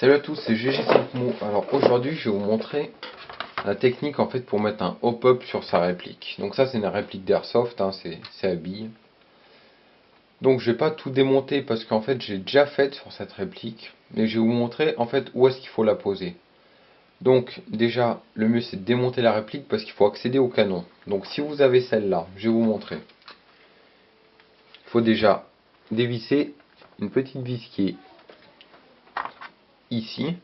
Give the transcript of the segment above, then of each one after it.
Salut à tous, c'est GG5mo. Alors aujourd'hui je vais vous montrer la technique en fait pour mettre un hop-up sur sa réplique. Donc ça c'est une réplique d'Airsoft, hein, c'est à billes. Donc je vais pas tout démonter parce qu'en fait j'ai déjà fait sur cette réplique. Mais je vais vous montrer en fait où est-ce qu'il faut la poser. Donc déjà le mieux c'est de démonter la réplique parce qu'il faut accéder au canon. Donc si vous avez celle-là, je vais vous montrer. Il faut déjà dévisser une petite vis qui est ici.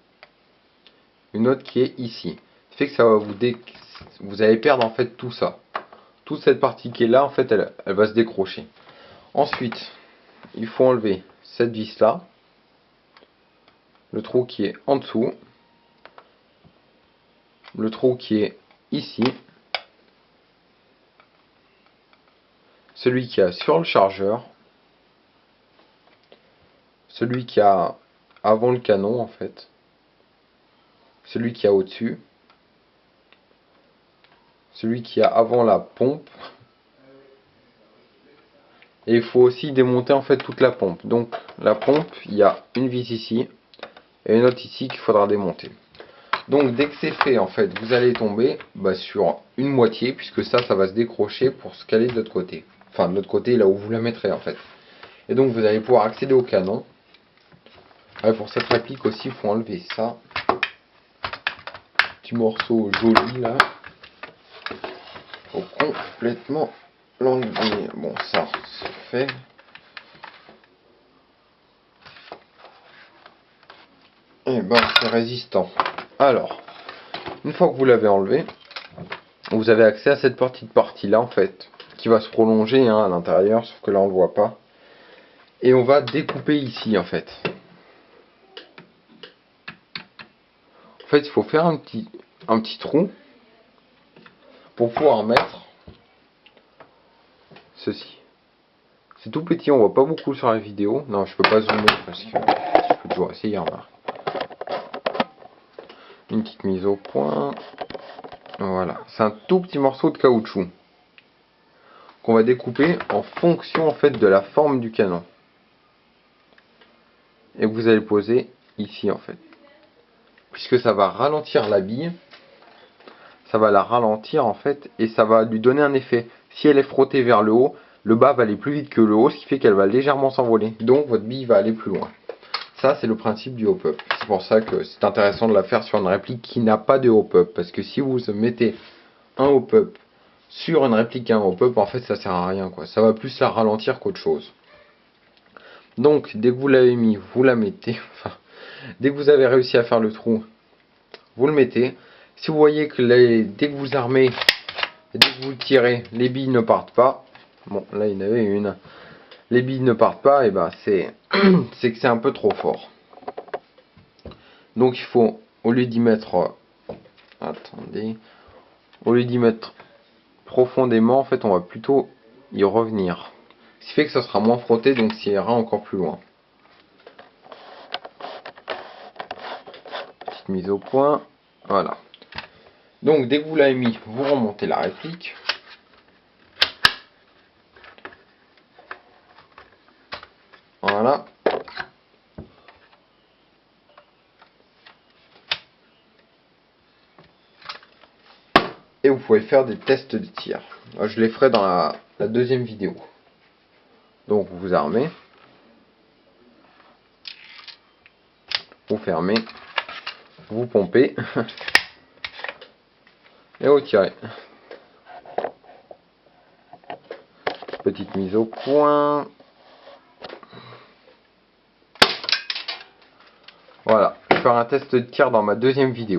Une autre qui est ici. Ce qui fait que ça va vous allez perdre en fait tout ça. Toute cette partie qui est là, en fait, elle va se décrocher. Ensuite, il faut enlever cette vis là, le trou qui est en dessous, le trou qui est ici, celui qui a sur le chargeur, celui qui a avant le canon en fait, celui qui a au-dessus, celui qui a avant la pompe. Et il faut aussi démonter en fait toute la pompe. Donc la pompe, il y a une vis ici et une autre ici qu'il faudra démonter. Donc dès que c'est fait en fait, vous allez tomber sur une moitié puisque ça va se décrocher pour se caler de l'autre côté. Enfin de l'autre côté là où vous la mettrez en fait. Et donc vous allez pouvoir accéder au canon. Ouais, pour cette réplique aussi, il faut enlever ça. Petit morceau joli là. Faut complètement l'enlever. Bon ça c'est fait. Et ben c'est résistant. Alors, une fois que vous l'avez enlevé, vous avez accès à cette petite partie là en fait, qui va se prolonger à l'intérieur, sauf que là on le voit pas. Et on va découper ici en fait. En fait, il faut faire un petit trou pour pouvoir mettre ceci. C'est tout petit, on voit pas beaucoup sur la vidéo. Non, je peux pas zoomer parce que je peux toujours essayer. Remarque. Une petite mise au point. Voilà, c'est un tout petit morceau de caoutchouc qu'on va découper en fonction en fait de la forme du canon. Et vous allez poser ici en fait. Puisque ça va ralentir la bille, ça va la ralentir en fait et ça va lui donner un effet. Si elle est frottée vers le haut, le bas va aller plus vite que le haut, ce qui fait qu'elle va légèrement s'envoler. Donc votre bille va aller plus loin. Ça c'est le principe du hop-up. C'est pour ça que c'est intéressant de la faire sur une réplique qui n'a pas de hop-up. Parce que si vous mettez un hop-up sur une réplique à un hop-up, en fait ça sert à rien quoi. Ça va plus la ralentir qu'autre chose. Donc dès que vous l'avez mis, vous la mettez. Enfin, dès que vous avez réussi à faire le trou, vous le mettez. Si vous voyez que dès que vous armez et dès que vous le tirez, les billes ne partent pas. Bon, là il y en avait une. Les billes ne partent pas, et ben c'est que c'est un peu trop fort. Donc il faut, au lieu d'y mettre, attendez, au lieu d'y mettre profondément, en fait on va plutôt y revenir. Ce qui fait que ça sera moins frotté, donc ça ira encore plus loin. Petite mise au point, voilà. Donc dès que vous l'avez mis, vous remontez la réplique. Voilà. Et vous pouvez faire des tests de tir. Je les ferai dans la deuxième vidéo. Donc vous armez. Vous fermez. Vous pompez. Et vous tirez. Petite mise au point. Voilà. Je vais faire un test de tir dans ma deuxième vidéo.